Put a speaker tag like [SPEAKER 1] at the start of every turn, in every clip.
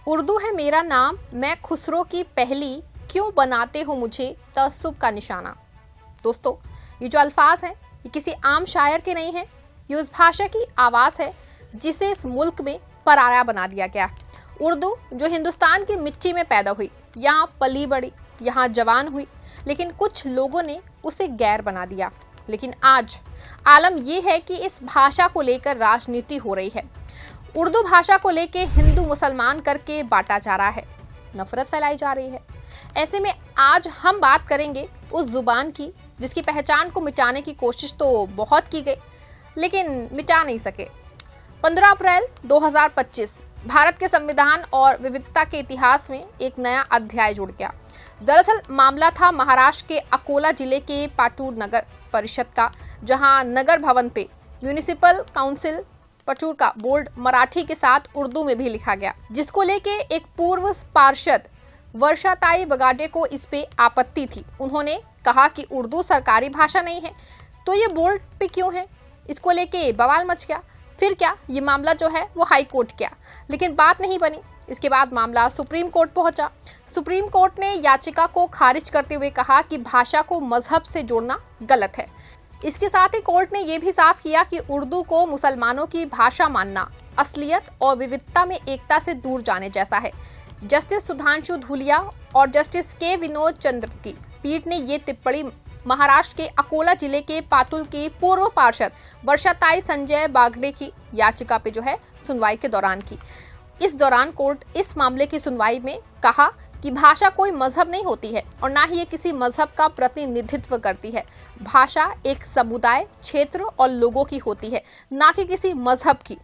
[SPEAKER 1] उर्दू है मेरा नाम, मैं खुसरो की पहली, क्यों बनाते हो मुझे तअस्सुब का निशाना। दोस्तों, ये जो अल्फाज हैं ये किसी आम शायर के नहीं हैं, ये उस भाषा की आवाज़ है जिसे इस मुल्क में पराया बना दिया गया। उर्दू जो हिंदुस्तान की मिट्टी में पैदा हुई, यहाँ पली बड़ी, यहाँ जवान हुई, लेकिन कुछ लोगों ने उसे गैर बना दिया। लेकिन आज आलम ये है कि इस भाषा को लेकर राजनीति हो रही है। उर्दू भाषा को लेकर हिंदू मुसलमान करके बांटा जा रहा है, नफरत फैलाई जा रही है। ऐसे में आज हम बात करेंगे उस जुबान की जिसकी पहचान को मिटाने की कोशिश तो बहुत की गई, लेकिन मिटा नहीं सके। 15 अप्रैल 2025 भारत के संविधान और विविधता के इतिहास में एक नया अध्याय जुड़ गया। दरअसल मामला था महाराष्ट्र के अकोला जिले के पाटूर नगर परिषद का, जहां नगर भवन पे म्यूनिसिपल काउंसिल पटूर का बोर्ड मराठी के साथ उर्दू में भी लिखा गया, जिसको लेके एक पूर्व पार्षद वर्षाताई बगाटे को इस पे आपत्ति थी। उन्होंने कहा कि उर्दू सरकारी भाषा नहीं है तो ये बोर्ड पे क्यों है। इसको लेके बवाल मच गया। फिर क्या, ये मामला जो है वो हाई कोर्ट गया, लेकिन बात नहीं बनी। इसके बाद मामला सुप्रीम कोर्ट पहुंचा। सुप्रीम कोर्ट ने याचिका को खारिज करते हुए कहा कि भाषा को मजहब से जोड़ना गलत है। इसके साथ ही कोर्ट ने यह भी साफ किया कि उर्दू को मुसलमानों की भाषा मानना असलियत और विविधता में एकता से दूर जाने जैसा है। जस्टिस सुधांशु धूलिया और जस्टिस के विनोद चंद्र की पीठ ने ये टिप्पणी महाराष्ट्र के अकोला जिले के पातुल के पूर्व पार्षद वर्षाताई संजय बागड़े की याचिका पे जो है सुनवाई के दौरान की। इस दौरान कोर्ट इस मामले की सुनवाई में कहा कि भाषा कोई मजहब नहीं होती है और ना ही ये किसी मजहब का प्रतिनिधित्व करती है। भाषा एक समुदाय, क्षेत्र और लोगों की होती है, ना कि किसी मजहब की।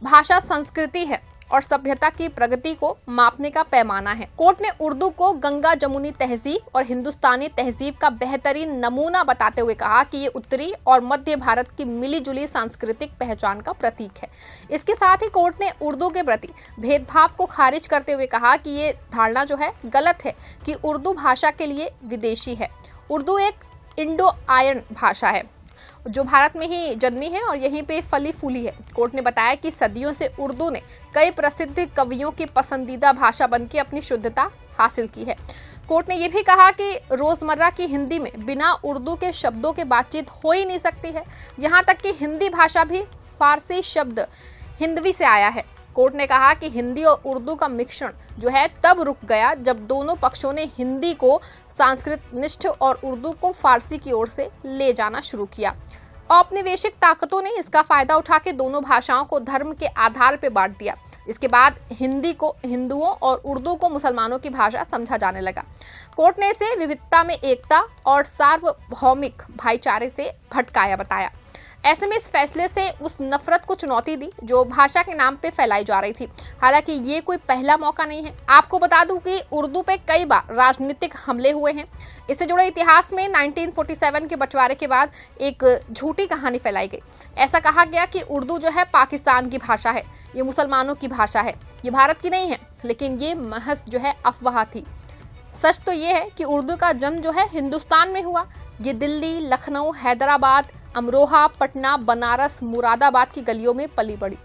[SPEAKER 1] भाषा संस्कृति है और सभ्यता की प्रगति को मापने का पैमाना है। कोर्ट ने उर्दू को गंगा जमुनी तहजीब और हिंदुस्तानी तहजीब का बेहतरीन नमूना बताते हुए कहा कि ये उत्तरी और मध्य भारत की मिलीजुली सांस्कृतिक पहचान का प्रतीक है। इसके साथ ही कोर्ट ने उर्दू के प्रति भेदभाव को खारिज करते हुए कहा कि ये धारणा जो है गलत है कि उर्दू भाषा के लिए विदेशी है। उर्दू एक इंडो आर्यन भाषा है जो भारत में ही जन्मी है और यहीं पे फली फूली है। कोर्ट ने बताया कि सदियों से उर्दू ने कई प्रसिद्ध कवियों की पसंदीदा भाषा बनकर अपनी शुद्धता हासिल की है। कोर्ट ने यह भी कहा कि रोजमर्रा की हिंदी में बिना उर्दू के शब्दों के बातचीत हो ही नहीं सकती है। यहाँ तक कि हिंदी भाषा भी फारसी शब्द हिंदवी से आया है। कोर्ट ने कहा कि हिंदी और उर्दू का मिश्रण जो है तब रुक गया जब दोनों पक्षों ने हिंदी को संस्कृत निष्ठ और उर्दू को फारसी की ओर से ले जाना शुरू किया। औपनिवेशिक ताकतों ने इसका फायदा उठा के दोनों भाषाओं को धर्म के आधार पर बांट दिया। इसके बाद हिंदी को हिंदुओं और उर्दू को मुसलमानों की भाषा समझा जाने लगा। कोर्ट ने इसे विविधता में एकता और सार्वभौमिक भाईचारे से भटकाया बताया। ऐसे में इस फैसले से उस नफरत को चुनौती दी जो भाषा के नाम पे फैलाई जा रही थी। हालांकि ये कोई पहला मौका नहीं है। आपको बता दूं कि उर्दू पे कई बार राजनीतिक हमले हुए हैं। इससे जुड़े इतिहास में 1947 के बंटवारे के बाद एक झूठी कहानी फैलाई गई। ऐसा कहा गया कि उर्दू जो है पाकिस्तान की भाषा है, ये मुसलमानों की भाषा है, ये भारत की नहीं है। लेकिन ये महज जो है अफवाह थी। सच तो ये है कि उर्दू का जन्म जो है हिंदुस्तान में हुआ। ये दिल्ली, लखनऊ, हैदराबाद, अमरोहा, पटना, बनारस, मुरादाबाद की गलियों में पली बड़ी।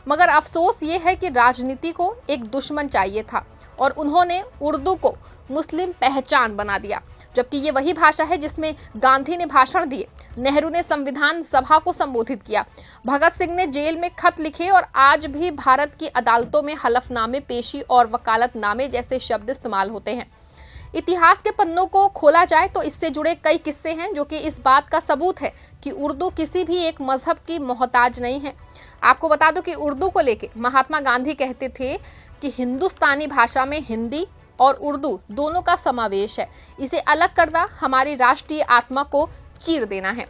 [SPEAKER 1] मगर अफसोस ये है कि राजनीति को एक दुश्मन चाहिए था और उन्होंने उर्दू को मुस्लिम पहचान बना दिया, जबकि ये वही भाषा है जिसमें गांधी ने भाषण दिए, नेहरू ने संविधान सभा को संबोधित किया, भगत सिंह ने जेल में खत लिखे और आज भी भारत की अदालतों में हलफनामे पेशी और वकालतनामे जैसे शब्द इस्तेमाल होते हैं। इतिहास के पन्नों को खोला जाए तो इससे जुड़े कई किस्से हैं जो कि इस बात का सबूत है कि उर्दू किसी भी एक मजहब की मोहताज नहीं है। आपको बता दूं कि उर्दू को लेके महात्मा गांधी कहते थे कि हिंदुस्तानी भाषा में हिंदी और उर्दू दोनों का समावेश है। इसे अलग करना हमारी राष्ट्रीय आत्मा को चीर देना है।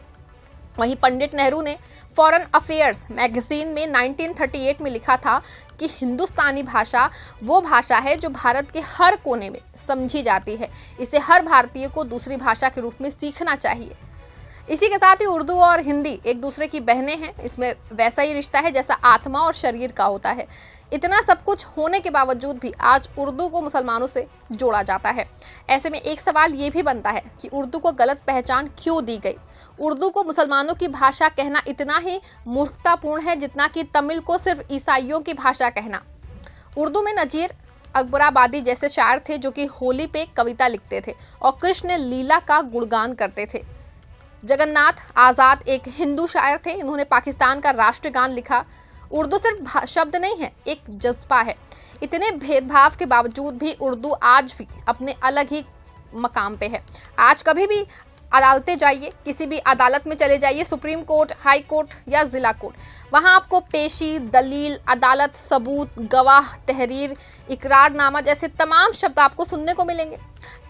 [SPEAKER 1] वहीं पंडित नेहरू ने फॉरेन अफेयर्स मैगजीन में 1938 में लिखा था कि हिंदुस्तानी भाषा वो भाषा है जो भारत के हर कोने में समझी जाती है। इसे हर भारतीय को दूसरी भाषा के रूप में सीखना चाहिए। इसी के साथ ही उर्दू और हिंदी एक दूसरे की बहनें हैं। इसमें वैसा ही रिश्ता है जैसा आत्मा और शरीर का होता है। इतना सब कुछ होने के बावजूद भी आज उर्दू को मुसलमानों से जोड़ा जाता है। ऐसे में एक सवाल ये भी बनता है कि उर्दू को गलत पहचान क्यों दी गई। उर्दू को मुसलमानों की भाषा कहना इतना ही मूर्खतापूर्ण है जितना कि तमिल को सिर्फ ईसाइयों की भाषा कहना। उर्दू में नजीर अकबराबादी जैसे शायर थे जो कि होली पे कविता लिखते थे और कृष्ण लीला का गुणगान करते थे। जगन्नाथ आज़ाद एक हिंदू शायर थे, इन्होंने पाकिस्तान का राष्ट्रगान लिखा। उर्दू सिर्फ शब्द नहीं है, एक जज्बा है। इतने भेदभाव के बावजूद भी उर्दू आज भी अपने अलग ही मकाम पे है। आज कभी भी अदालतें जाइए, किसी भी अदालत में चले जाइए, सुप्रीम कोर्ट, हाई कोर्ट या जिला कोर्ट, वहां आपको पेशी, दलील, अदालत, सबूत, गवाह, तहरीर, इकरारनामा जैसे तमाम शब्द आपको सुनने को मिलेंगे।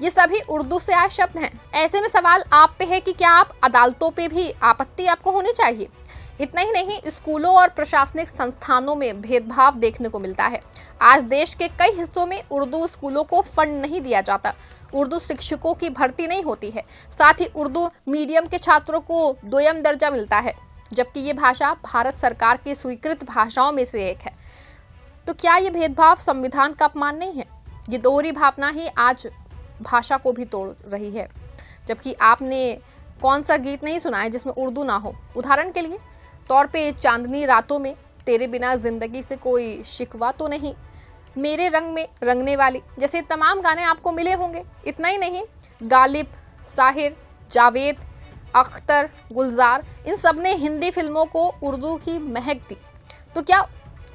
[SPEAKER 1] ये सभी उर्दू से आए शब्द हैं। ऐसे में सवाल आप पे है कि क्या आप अदालतों पे भी आपत्ति आपको होनी चाहिए। इतना ही नहीं, स्कूलों और प्रशासनिक संस्थानों में भेदभाव देखने को मिलता है। आज देश के कई हिस्सों में उर्दू स्कूलों को फंड नहीं दिया जाता, उर्दू शिक्षकों की भर्ती नहीं होती है, साथ ही उर्दू मीडियम के छात्रों को दोयम दर्जा मिलता है, जबकि ये भाषा भारत सरकार की स्वीकृत भाषाओं में से एक है। तो क्या ये भेदभाव संविधान का अपमान नहीं है? ये दोहरी भावना ही आज भाषा को भी तोड़ रही है। जबकि आपने कौन सा गीत नहीं सुना है जिसमें उर्दू ना हो? उदाहरण के लिए तौर पे चांदनी रातों में तेरे बिना जिंदगी से कोई शिकवा तो नहीं, मेरे रंग में रंगने वाली जैसे तमाम गाने आपको मिले होंगे। इतना ही नहीं, गालिब, साहिर, जावेद अख्तर, गुलजार, इन सब ने हिंदी फिल्मों को उर्दू की महक दी। तो क्या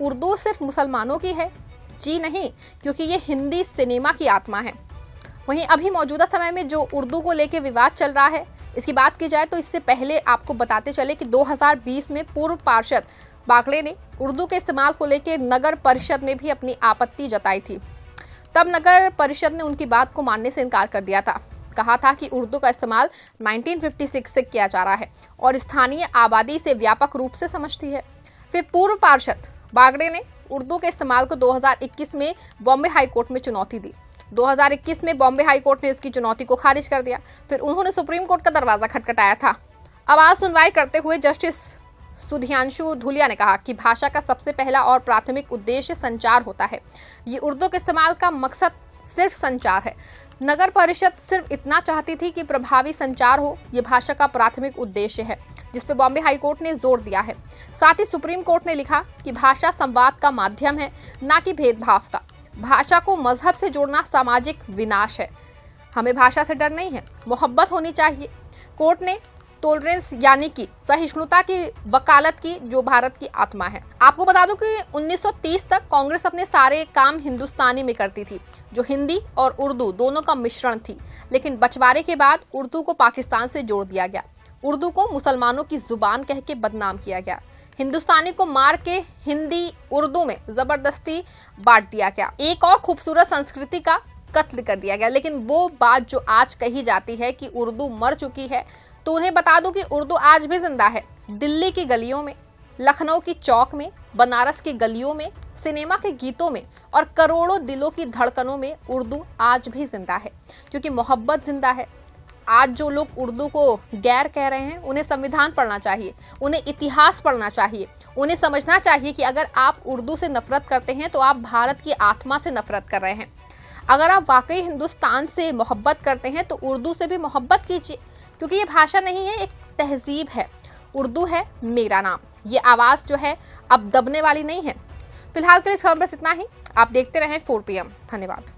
[SPEAKER 1] उर्दू सिर्फ मुसलमानों की है? जी नहीं, क्योंकि ये हिंदी सिनेमा की आत्मा है। वहीं अभी मौजूदा समय में जो उर्दू को लेकर विवाद चल रहा है, इसकी बात की जाए तो इससे पहले आपको बताते चले कि 2020 में पूर्व पार्षद बागड़े ने उर्दू के इस्तेमाल को लेकर नगर परिषद में भी अपनी आपत्ति जताई थी। तब नगर परिषद ने उनकी बात को मानने से इनकार कर दिया था। कहा था कि उर्दू का इस्तेमाल 1956 से किया जा रहा है और स्थानीय आबादी से व्यापक रूप से समझती है। फिर पूर्व पार्षद बागड़े ने उर्दू के इस्तेमाल को 2021 में बॉम्बे हाई कोर्ट में चुनौती दी। 2021 में बॉम्बे हाई कोर्ट ने इसकी चुनौती को खारिज कर दिया। फिर उन्होंने सुप्रीम कोर्ट का दरवाजा खटखटाया था। अब आज सुनवाई करते हुए जस्टिस सुधांशु धूलिया ने कहा कि भाषा का सबसे पहला और प्राथमिक उद्देश्य संचार होता है। ये उर्दू के इस्तेमाल का मकसद सिर्फ संचार है। नगर परिषद सिर्फ इतना चाहती थी कि प्रभावी संचार हो, ये भाषा का प्राथमिक उद्देश्य है, जिस पे बॉम्बे हाई कोर्ट ने जोर दिया है। साथ ही सुप्रीम कोर्ट ने लिखा कि भाषा संवाद का माध्यम है, ना कि भेदभाव का। भाषा को मजहब से जोड़ना सामाजिक विनाश है। हमें भाषा से डर नहीं है, मोहब्बत होनी चाहिए। कोर्ट ने टॉलरेंस यानी कि सहिष्णुता की वकालत की, जो भारत की आत्मा है। आपको बता दूं कि 1930 तक कांग्रेस अपने सारे काम हिंदुस्तानी में करती थी, जो हिंदी और उर्दू दोनों का मिश्रण थी। लेकिन बंटवारे के बाद उर्दू को पाकिस्तान से जोड़ दिया गया। उर्दू को मुसलमानों की जुबान कह के बदनाम किया गया। हिंदुस्तानी को मार के हिंदी उर्दू में जबरदस्ती बांट दिया गया। एक और खूबसूरत संस्कृति का कत्ल कर दिया गया। लेकिन वो बात जो आज कही जाती है कि उर्दू मर चुकी है, तो उन्हें बता दूं कि उर्दू आज भी जिंदा है। दिल्ली की गलियों में, लखनऊ की चौक में, बनारस की गलियों में, सिनेमा के गीतों में और करोड़ों दिलों की धड़कनों में उर्दू आज भी जिंदा है, क्योंकि मोहब्बत जिंदा है। आज जो लोग उर्दू को गैर कह रहे हैं, उन्हें संविधान पढ़ना चाहिए, उन्हें इतिहास पढ़ना चाहिए, उन्हें समझना चाहिए कि अगर आप उर्दू से नफरत करते हैं तो आप भारत की आत्मा से नफरत कर रहे हैं। अगर आप वाकई हिंदुस्तान से मोहब्बत करते हैं तो उर्दू से भी मोहब्बत कीजिए, क्योंकि ये भाषा नहीं है, एक तहजीब है। उर्दू है मेरा नाम। ये आवाज़ जो है अब दबने वाली नहीं है। फिलहाल के लिए इस खबर बस इतना ही। आप देखते रहें 4 PM। धन्यवाद।